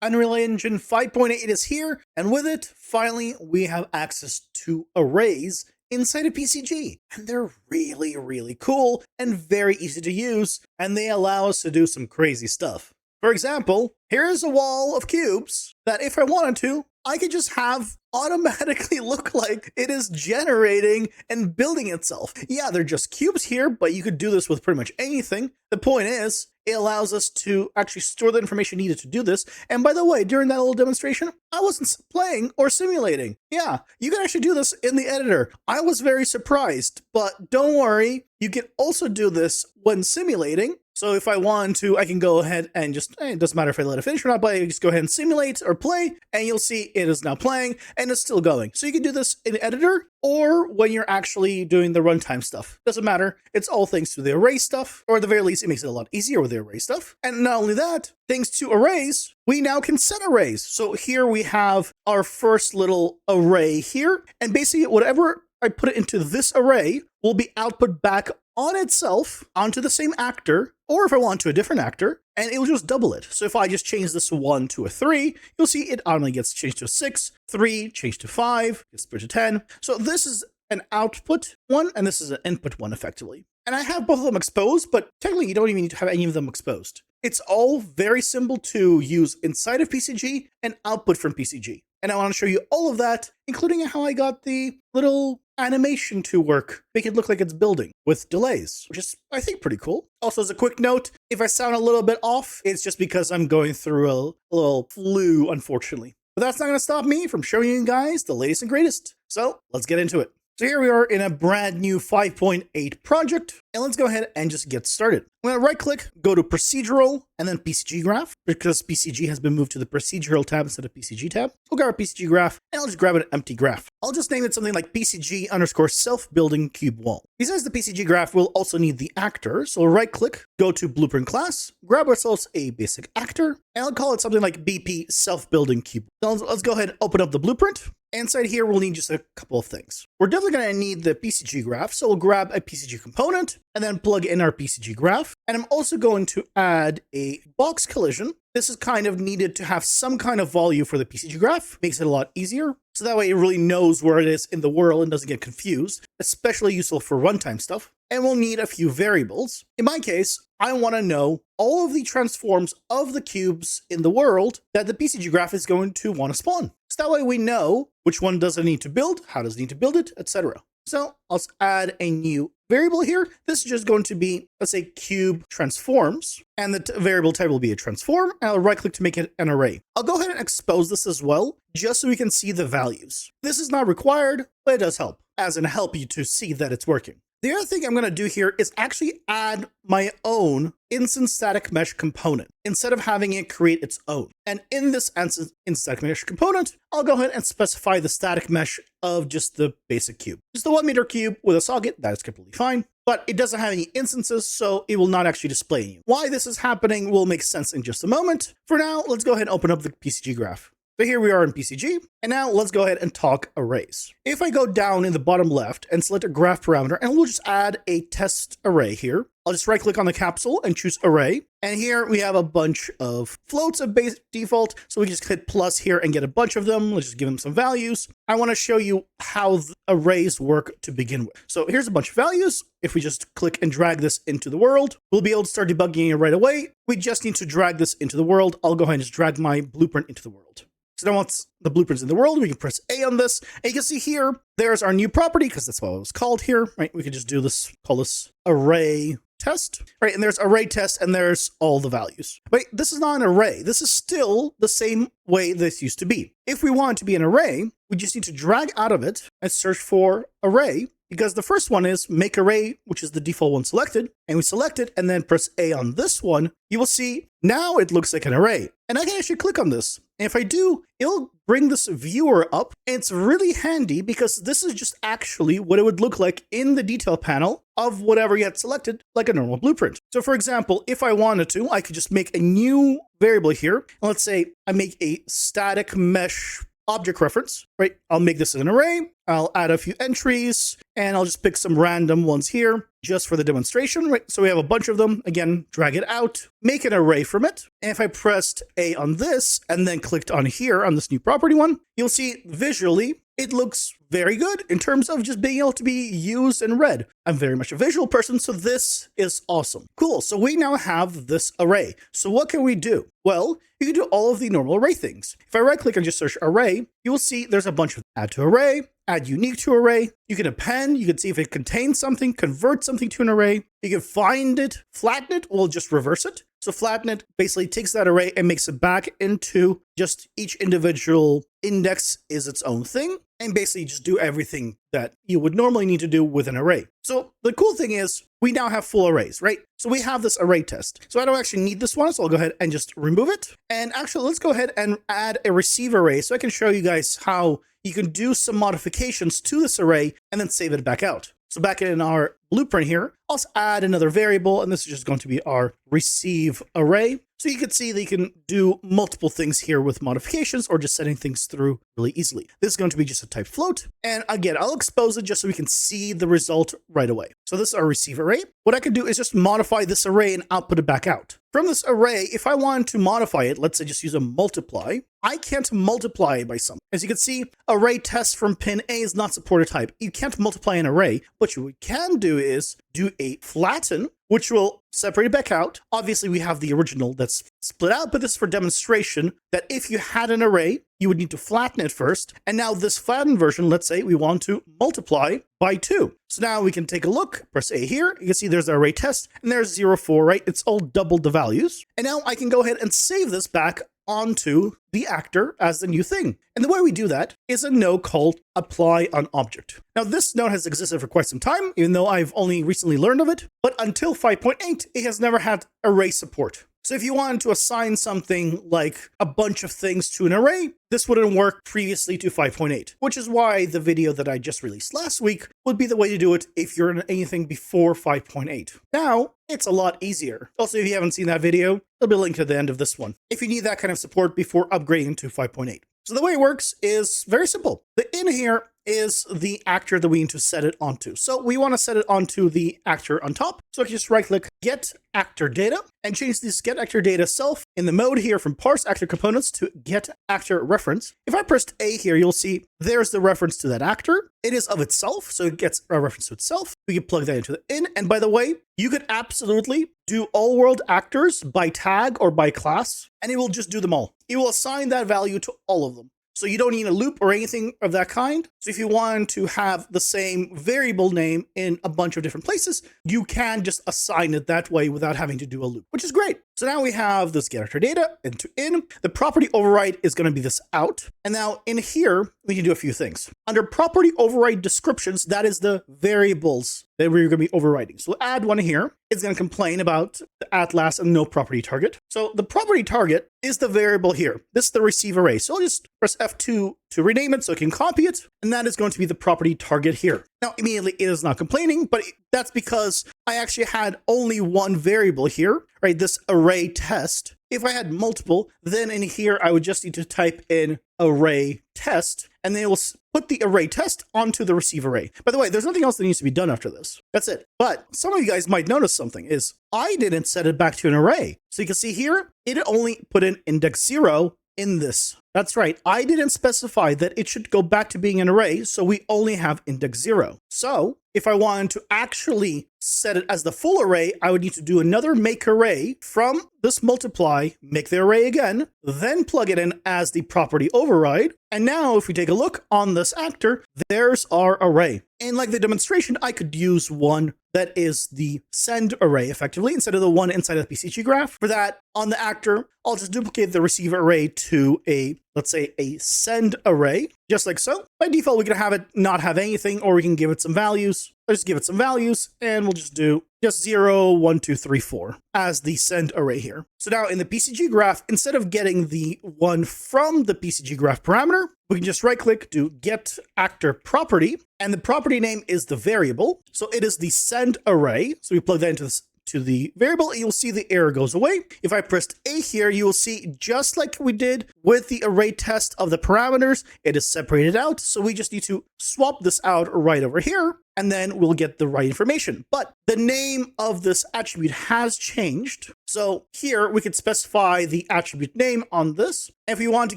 Unreal Engine 5.8 is here, and with it, finally, we have access to arrays inside of PCG. And they're really, really cool and very easy to use, and they allow us to do some crazy stuff. For example, here's a wall of cubes that if I wanted to, I could just have automatically look like it is generating and building itself. Yeah, they're just cubes here, but you could do this with pretty much anything. The point is, it allows us to actually store the information needed to do this. And by the way, during that little demonstration, I wasn't playing or simulating. Yeah, you can actually do this in the editor. I was very surprised, but don't worry, you can also do this when simulating. So if I want to, I can go ahead and just, it doesn't matter if I let it finish or not, but I just go ahead and simulate or play, and you'll see it is now playing and it's still going. So you can do this in editor or when you're actually doing the runtime stuff. Doesn't matter. It's all thanks to the array stuff, or at the very least, it makes it a lot easier with the array stuff. And not only that, thanks to arrays, we now can set arrays. So here we have our first little array here, and basically whatever I put it into this array will be output back on itself onto the same actor, or if I want to a different actor, and it will just double it. So if I just change this 1 to a 3, you'll see it automatically gets changed to a 6, 3, changed to 5, gets put to 10. So this is an output one, and this is an input one, effectively. And I have both of them exposed, but technically you don't even need to have any of them exposed. It's all very simple to use inside of PCG and output from PCG. And I want to show you all of that, including how I got the little animation to work, make it look like it's building with delays, which is, I think, pretty cool. Also, as a quick note, if I sound a little bit off, it's just because I'm going through a little flu, unfortunately. But that's not going to stop me from showing you guys the latest and greatest. So let's get into it. So here we are in a brand new 5.8 project, and let's go ahead and just get started. I'm going to right click, go to Procedural, and then PCG Graph, because PCG has been moved to the Procedural tab instead of PCG tab. We'll grab a PCG Graph, and I'll just grab an empty graph. I'll just name it something like PCG_self-building cube wall. Besides the PCG Graph, we'll also need the actor, so we'll right click, go to Blueprint Class, grab ourselves a basic actor, and I'll call it something like BP self-building cube. So let's go ahead and open up the blueprint. Inside here, we'll need just a couple of things. We're definitely going to need the PCG graph, so we'll grab a PCG component and then plug in our PCG graph. And I'm also going to add a box collision. This is kind of needed to have some kind of value for the PCG graph. Makes it a lot easier. So that way it really knows where it is in the world and doesn't get confused, especially useful for runtime stuff. And we'll need a few variables. In my case, I want to know all of the transforms of the cubes in the world that the PCG graph is going to want to spawn. So that way we know which one does it need to build, how does it need to build it, etc. So I'll add a new variable here. This is just going to be, let's say, cube transforms, and the variable type will be a transform, and I'll right click to make it an array. I'll go ahead and expose this as well, just so we can see the values. This is not required, but it does help, as in help you to see that it's working. The other thing I'm going to do here is actually add my own instance static mesh component instead of having it create its own. And in this instance static mesh component, I'll go ahead and specify the static mesh of just the basic cube. Just the 1 meter cube with a socket, that is completely fine. But it doesn't have any instances, so it will not actually display any. Why this is happening will make sense in just a moment. For now, let's go ahead and open up the PCG graph. So here we are in PCG, and now let's go ahead and talk arrays. If I go down in the bottom left and select a graph parameter, and we'll just add a test array here. I'll just right click on the capsule and choose array. And here we have a bunch of floats of base default. So we just hit plus here and get a bunch of them. Let's just give them some values. I want to show you how the arrays work to begin with. So here's a bunch of values. If we just click and drag this into the world, we'll be able to start debugging it right away. We just need to drag this into the world. I'll go ahead and just drag my blueprint into the world. So now once the blueprint's in the world, we can press A on this. And you can see here, there's our new property, because that's what it was called here, right? We could just do this, call this array test, right? And there's array test, and there's all the values. But this is not an array. This is still the same way this used to be. If we want it to be an array, we just need to drag out of it and search for array, because the first one is make array, which is the default one selected, and we select it and then press A on this one. You will see now it looks like an array, and I can actually click on this. And if I do, it'll bring this viewer up. And it's really handy because this is just actually what it would look like in the detail panel of whatever you had selected, like a normal blueprint. So for example, if I wanted to, I could just make a new variable here. And let's say I make a static mesh object reference, right? I'll make this an array. I'll add a few entries and I'll just pick some random ones here just for the demonstration, right? So we have a bunch of them. Again, drag it out, make an array from it. And if I pressed A on this and then clicked on here on this new property one, you'll see visually it looks very good in terms of just being able to be used and read. I'm very much a visual person, so this is awesome. Cool, so we now have this array. So what can we do? Well, you can do all of the normal array things. If I right click and just search array, you will see there's a bunch of add to array, add unique to array. You can append, you can see if it contains something, convert something to an array. You can find it, flatten it, we'll just reverse it. So flatten it basically takes that array and makes it back into just each individual index is its own thing, and basically just do everything that you would normally need to do with an array. So the cool thing is we now have full arrays, right? So we have this array test. So I don't actually need this one, so I'll go ahead and just remove it. And actually, let's go ahead and add a receive array so I can show you guys how you can do some modifications to this array and then save it back out. So back in our blueprint here, I'll add another variable, and this is just going to be our receive array. So you can see that you can do multiple things here with modifications or just setting things through really easily. This is going to be just a type float. And again, I'll expose it just so we can see the result right away. So this is our receive array. What I can do is just modify this array and output it back out. From this array, if I want to modify it, let's say just use a multiply, I can't multiply by something. As you can see, array test from pin A is not supported type. You can't multiply an array. What you can do is do a flatten, which will separate it back out. Obviously, we have the original that's split out, but this is for demonstration that if you had an array, you would need to flatten it first. And now this flattened version, let's say we want to multiply by 2. So now we can take a look, press A here. You can see there's the array test and there's 0, 4, right? It's all doubled the values. And now I can go ahead and save this back onto the actor as the new thing. And the way we do that is a node called apply on object. Now this node has existed for quite some time, even though I've only recently learned of it, but until 5.8, it has never had array support. So if you wanted to assign something like a bunch of things to an array, this wouldn't work previously to 5.8, which is why the video that I just released last week would be the way to do it if you're in anything before 5.8. Now, it's a lot easier. Also, if you haven't seen that video, there'll be a link to the end of this one, if you need that kind of support before upgrading to 5.8. So the way it works is very simple. The in here is the actor that we need to set it onto. So we want to set it onto the actor on top. So I can just right click get actor data and change this get actor data self in the mode here from parse actor components to get actor reference. If I pressed A here, you'll see there's the reference to that actor. It is of itself, so it gets a reference to itself. We can plug that into the in. And by the way, you could absolutely do all world actors by tag or by class, and it will just do them all. It will assign that value to all of them. So you don't need a loop or anything of that kind. So if you want to have the same variable name in a bunch of different places, you can just assign it that way without having to do a loop, which is great. So now we have this get actor data into in. The property override is going to be this out. And now in here, we can do a few things. Under property override descriptions, that is the variables that we're going to be overriding. So we'll add one here. It's going to complain about the at last and no property target. So the property target is the variable here. This is the receive array. So I'll just press F2 to rename it so it can copy it. And that is going to be the property target here. Now, immediately it is not complaining, but that's because I actually had only one variable here, right? This array test. If I had multiple, then in here, I would just need to type in array test, and then it will put the array test onto the receive array. By the way, there's nothing else that needs to be done after this. That's it. But some of you guys might notice something is I didn't set it back to an array. So you can see here, it only put in index 0 in this. That's right. I didn't specify that it should go back to being an array, so we only have index 0. So if I wanted to actually set it as the full array, I would need to do another make array from this multiply, make the array again, then plug it in as the property override. And now if we take a look on this actor, there's our array. And like the demonstration, I could use one that is the send array effectively instead of the one inside of the PCG graph. For that, on the actor, I'll just duplicate the receive array to a, let's say, a send array, just like so. By default, we can have it not have anything, or we can give it some values. Let's give it some values, and we'll just do just 0, 1, 2, 3, 4 as the send array here. So now in the PCG graph, instead of getting the one from the PCG graph parameter, we can just right click, do get actor property, and the property name is the variable. So it is the send array. So we plug that into this to the variable, you'll see the error goes away. If I pressed A here, you will see just like we did with the array test of the parameters, it is separated out. So we just need to swap this out right over here, and then we'll get the right information. But the name of this attribute has changed. So here we could specify the attribute name on this. If we want to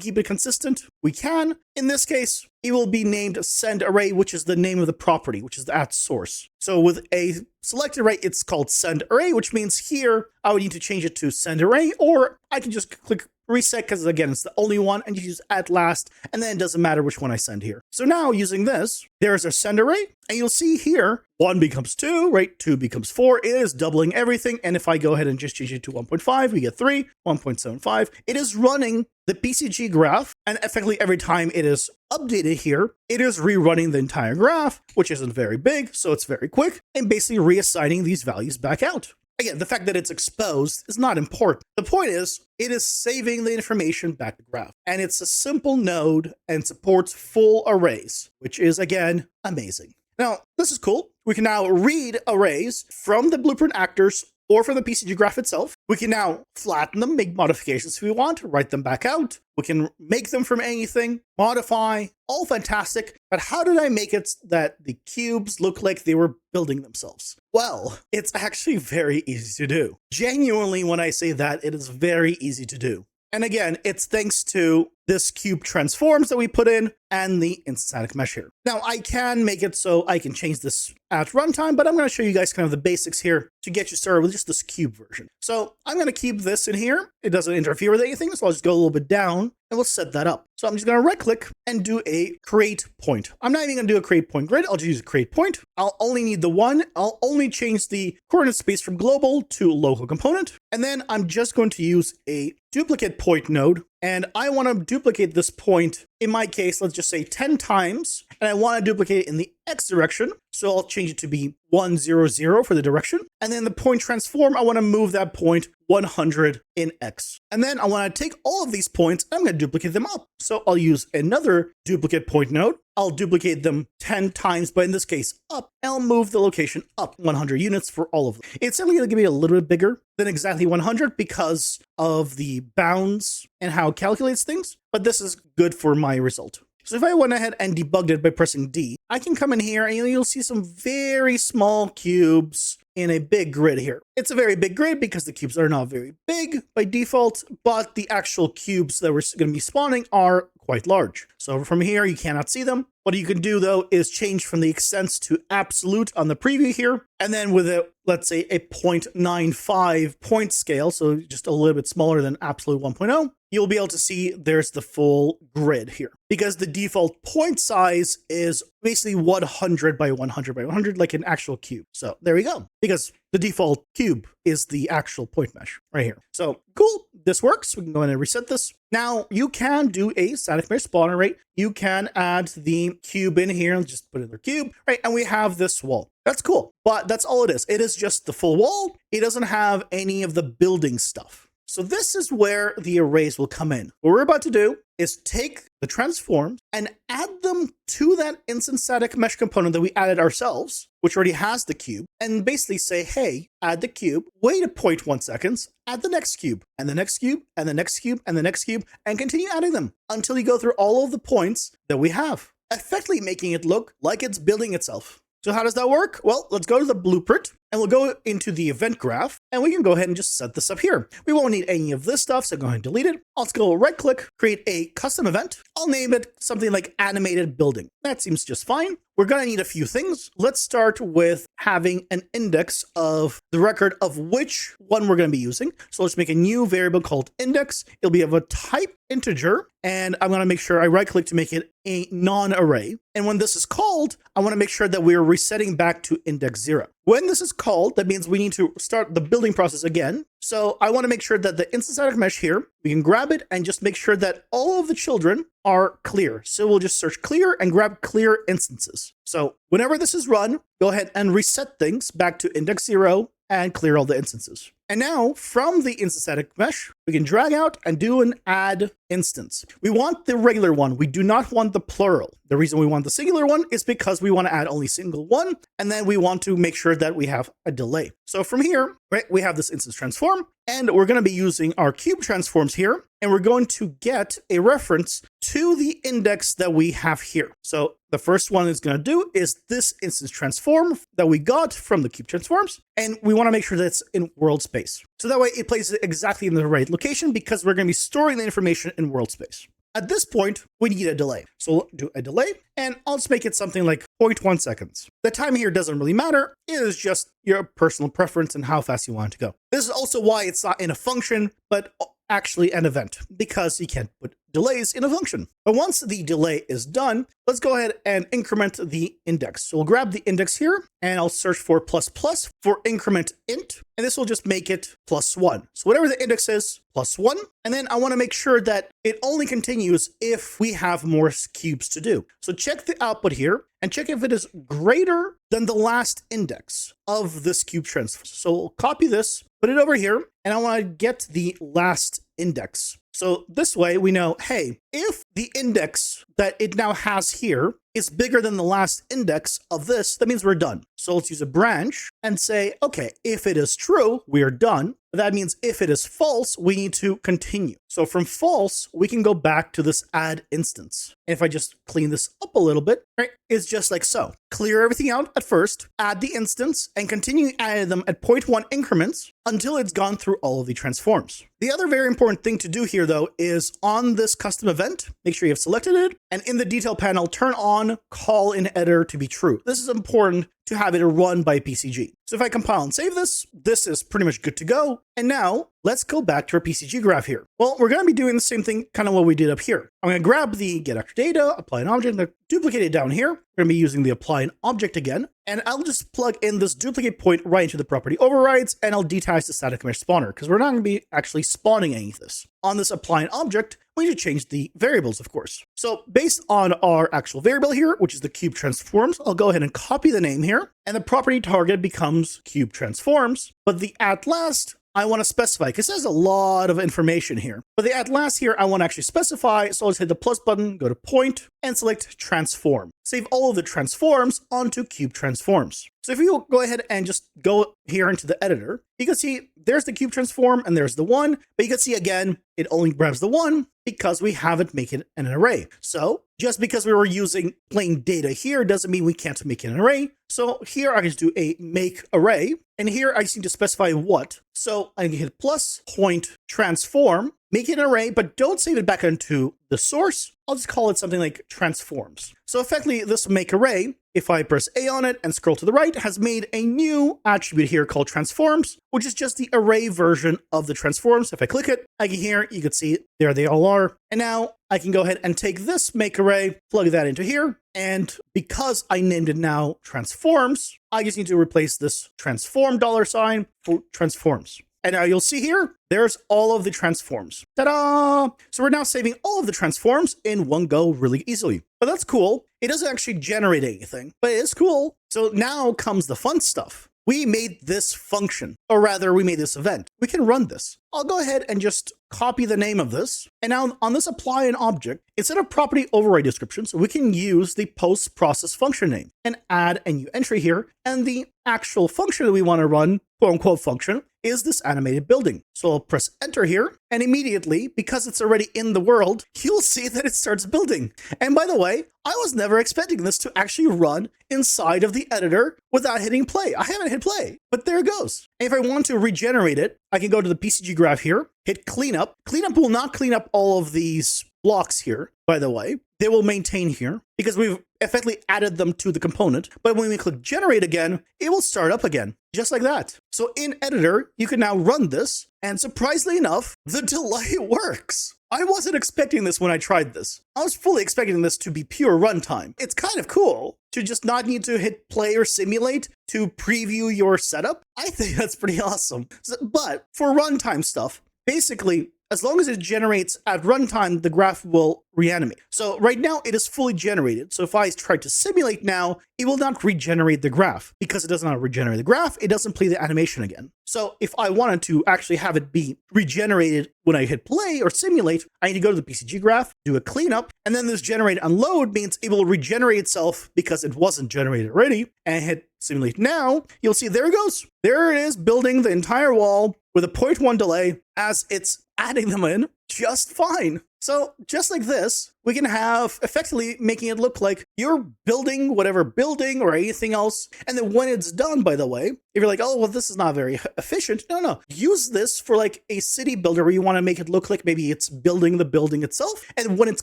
keep it consistent, we can. In this case, it will be named sendArray, which is the name of the property, which is the at source. So with a select array, it's called sendArray, which means here I would need to change it to sendArray, or I can just click reset because again, it's the only one, and you use at last, and then it doesn't matter which one I send here. So now using this, there's our sendArray, and you'll see here, 1 becomes 2, right? 2 becomes 4. It is doubling everything. And if I go ahead and just change it to 1.5, we get 3, 1.75. It is running the PCG graph, and effectively every time it is updated here, it is rerunning the entire graph, which isn't very big, so it's very quick, and basically reassigning these values back out. Again, the fact that it's exposed is not important. The point is, it is saving the information back to graph. And it's a simple node and supports full arrays, which is, again, amazing. Now, this is cool. We can now read arrays from the blueprint actors or from the PCG graph itself. We can now flatten them, make modifications if we want, write them back out. We can make them from anything, modify, all fantastic. But how did I make it that the cubes look like they were building themselves? Well, it's actually very easy to do. Genuinely, when I say that, it is very easy to do. And again, it's thanks to this cube transforms that we put in and the instant static mesh here. Now, I can make it so I can change this at runtime, but I'm going to show you guys kind of the basics here to get you started with just this cube version. So I'm going to keep this in here. It doesn't interfere with anything, so I'll just go a little bit down and we'll set that up. So I'm just going to right click and do a create point. I'm not even going to do a create point grid. I'll just use a create point. I'll only need the one. I'll only change the coordinate space from global to local component. And then I'm just going to use a duplicate point node. And I want to duplicate this point, in my case, let's just say 10 times, and I want to duplicate it in the X direction. So I'll change it to be 100 for the direction. And then the point transform, I want to move that point 100 in X. And then I want to take all of these points, and I'm going to duplicate them up. So I'll use another duplicate point node. I'll duplicate them 10 times, but in this case, up. I'll move the location up 100 units for all of them. It's only going to be a little bit bigger than exactly 100 because of the bounds and how it calculates things, but this is good for my result. So if I went ahead and debugged it by pressing D, I can come in here and you'll see some very small cubes in a big grid here. It's a very big grid because the cubes are not very big by default, but the actual cubes that we're going to be spawning are quite large. So from here, you cannot see them. What you can do though is change from the extents to absolute on the preview here. And then with a, let's say a 0.95 point scale, so just a little bit smaller than absolute 1.0, you'll be able to see there's the full grid here. Because the default point size is basically 100 by 100 by 100, like an actual cube. So there we go. Because the default cube is the actual point mesh right here. So cool, this works. We can go ahead and reset this. Now you can do a static mesh spawner, right? You can add the cube in here and just put in their cube, right? And we have this wall. That's cool, but that's all it is. It is just the full wall. It doesn't have any of the building stuff. So this is where the arrays will come in. What we're about to do is take the transforms and add them to that instant static mesh component that we added ourselves, which already has the cube, and basically say, hey, add the cube, wait a 0.1 seconds, add the next cube, and the next cube, and the next cube, and the next cube, and continue adding them until you go through all of the points that we have, effectively making it look like it's building itself. So how does that work? Well, let's go to the blueprint and we'll go into the event graph and we can go ahead and just set this up here. We won't need any of this stuff, so go ahead and delete it. I'll just go right click, create a custom event. I'll name it something like animated building. That seems just fine. We're going to need a few things. Let's start with having an index of the record of which one we're going to be using. So let's make a new variable called index. It'll be of a type integer, and I'm going to make sure I right click to make it a non-array. And when this is called, I want to make sure that we're resetting back to index 0. When this is called, that means we need to start the building process again. So I want to make sure that the instant static mesh here, we can grab it and just make sure that all of the children are clear. So we'll just search clear and grab clear instances. So whenever this is run, go ahead and reset things back to index 0 and clear all the instances. And now from the instance static mesh, we can drag out and do an add instance. We want the regular one. We do not want the plural. The reason we want the singular one is because we want to add only single one, and then we want to make sure that we have a delay. So from here, right, we have this instance transform, and we're going to be using our cube transforms here, and we're going to get a reference to the index that we have here. So the first one it's going to do is this instance transform that we got from the cube transforms, and we want to make sure that it's in world space. So that way it places it exactly in the right location because we're going to be storing the information in world space. At this point, we need a delay. So we'll do a delay, and I'll just make it something like 0.1 seconds. The time here doesn't really matter. It is just your personal preference and how fast you want it to go. This is also why it's not in a function, but actually an event, because you can't put delays in a function. But once the delay is done, let's go ahead and increment the index. So we'll grab the index here, and I'll search for ++ for increment int, and this will just make it +1. So whatever the index is, +1. And then I want to make sure that it only continues if we have more cubes to do. So check the output here and check if it is greater than the last index of this cube transfer. So we'll copy this, put it over here, and I want to get the last index. So this way we know, hey, if the index that it now has here is bigger than the last index of this, that means we're done. So let's use a branch and say, okay, if it is true, we are done. That means if it is false, we need to continue. So from false, we can go back to this add instance. And if I just clean this up a little bit, right, it's just like so. Clear everything out at first, add the instance, and continue adding them at 0.1 increments until it's gone through all of the transforms. The other very important thing to do here, though, is on this custom event, make sure you have selected it, and in the detail panel, turn on call in editor to be true. This is important to have it run by PCG. So if I compile and save this, this is pretty much good to go. And now let's go back to our PCG graph here. Well, we're going to be doing the same thing, kind of what we did up here. I'm going to grab the get actor data, apply an object, and duplicate it down here. We're going to be using the apply an object again. And I'll just plug in this duplicate point right into the property overrides, and I'll detach the static mesh spawner because we're not going to be actually spawning any of this. On this apply an object, we need to change the variables, of course. So based on our actual variable here, which is the cube transforms, I'll go ahead and copy the name here, and the property target becomes cube transforms. But the at last, I want to specify, because there's a lot of information here. But the at last here, I want to actually specify, so I'll just hit the plus button, go to point, and select transform. Save all of the transforms onto cube transforms. So if you go ahead and just go here into the editor, you can see there's the cube transform and there's the one, but you can see again, it only grabs the one because we haven't made it an array. So just because we were using plain data here doesn't mean we can't make it an array. So here I just do a make array, and here I just need to specify what. So I can hit plus point transform, make it an array, but don't save it back into the source. I'll just call it something like transforms. So effectively this make array, if I press A on it and scroll to the right, has made a new attribute here called transforms, which is just the array version of the transforms. If I click it, I can hear, you can see there they all are. And now I can go ahead and take this make array, plug that into here. And because I named it now transforms, I just need to replace this transform $ for transforms. And now you'll see here, there's all of the transforms. Ta-da! So we're now saving all of the transforms in one go really easily. But that's cool. It doesn't actually generate anything, but it is cool. So now comes the fun stuff. We made this function, or rather we made this event. We can run this. I'll go ahead and just copy the name of this. And now on this apply an object, instead of property override descriptions, we can use the post process function name and add a new entry here. And the actual function that we want to run, quote unquote function, is this animated building. So I'll press enter here, and immediately, because it's already in the world, you'll see that it starts building. And by the way, I was never expecting this to actually run inside of the editor without hitting play. I haven't hit play, but there it goes. And if I want to regenerate it, I can go to the PCG graph here, hit cleanup. Cleanup will not clean up all of these blocks here, by the way. They will maintain here because we've effectively added them to the component. But when we click generate again, it will start up again, just like that. So in editor, you can now run this. And surprisingly enough, the delay works. I wasn't expecting this when I tried this. I was fully expecting this to be pure runtime. It's kind of cool to just not need to hit play or simulate to preview your setup. I think that's pretty awesome. But for runtime stuff, basically, as long as it generates at runtime, the graph will reanimate. So right now it is fully generated. So if I try to simulate now, it will not regenerate the graph. Because it does not regenerate the graph, it doesn't play the animation again. So if I wanted to actually have it be regenerated when I hit play or simulate, I need to go to the PCG graph, do a cleanup, and then this generate unload means it will regenerate itself because it wasn't generated already, and hit simulate now. You'll see there it goes. There it is, building the entire wall with a 0.1 delay as it's adding them in just fine. So just like this, we can have effectively making it look like you're building whatever building or anything else. And then when it's done, by the way, if you're like, oh, well, this is not very efficient. No. Use this for like a city builder where you want to make it look like maybe it's building the building itself. And when it's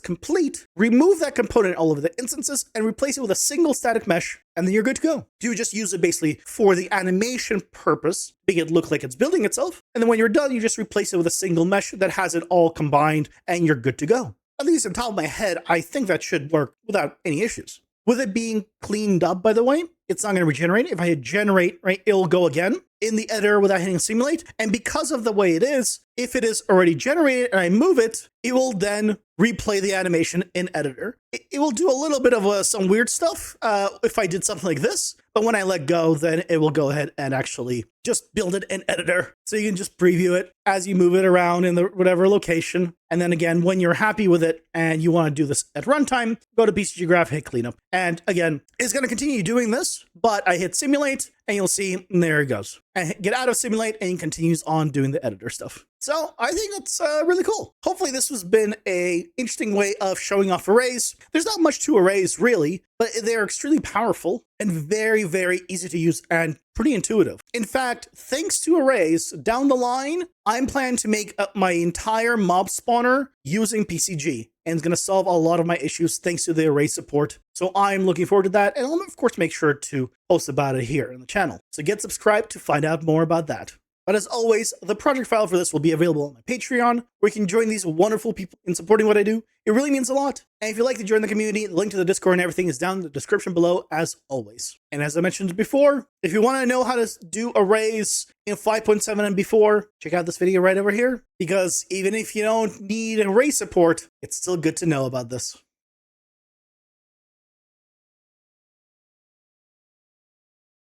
complete, remove that component all over the instances and replace it with a single static mesh. And then you're good to go. You just use it basically for the animation purpose, make it look like it's building itself. And then when you're done, you just replace it with a single mesh that has it all combined and you're good to go. At least on top of my head, I think that should work without any issues. With it being cleaned up, by the way, it's not going to regenerate. If I hit generate, right, it'll go again in the editor without hitting simulate. And because of the way it is, if it is already generated and I move it, it will then replay the animation in editor. It will do a little bit of some weird stuff if I did something like this. But when I let go, then it will go ahead and actually just build it in editor. So you can just preview it as you move it around in the whatever location. And then again, when you're happy with it and you want to do this at runtime, go to PCG graph, hit cleanup. And again, it's going to continue doing this, but I hit simulate and you'll see, and there it goes. And get out of simulate and it continues on doing the editor stuff. So I think that's really cool. Hopefully this has been a interesting way of showing off arrays. There's not much to arrays really, but they're extremely powerful and very, very easy to use and pretty intuitive. In fact, thanks to arrays, down the line, I'm planning to make my entire mob spawner using PCG. And it's going to solve a lot of my issues thanks to the array support. So I'm looking forward to that. And I'll, of course, make sure to post about it here on the channel. So get subscribed to find out more about that. But as always, the project file for this will be available on my Patreon, where you can join these wonderful people in supporting what I do. It really means a lot. And if you'd like to join the community, the link to the Discord and everything is down in the description below, as always. And as I mentioned before, if you want to know how to do arrays in 5.7 and before, check out this video right over here. Because even if you don't need array support, it's still good to know about this.